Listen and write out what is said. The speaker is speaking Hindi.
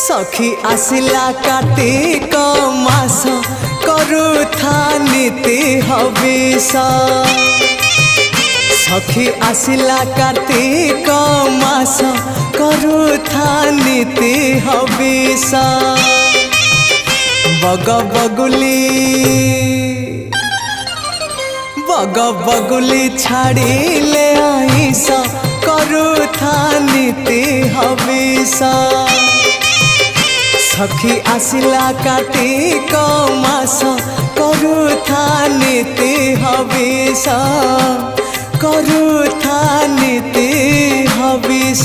सखी आसिला कार्तिक मास करुथा नीति हविष। सखी आसिला कार्तिक मास करुथा नीति हविष। बग बगुली छाड़िले आईस करुथा नीति हविष। सखी आसिला कार्तिक मास करुथा नीति हविष। करुथा नीति हविष।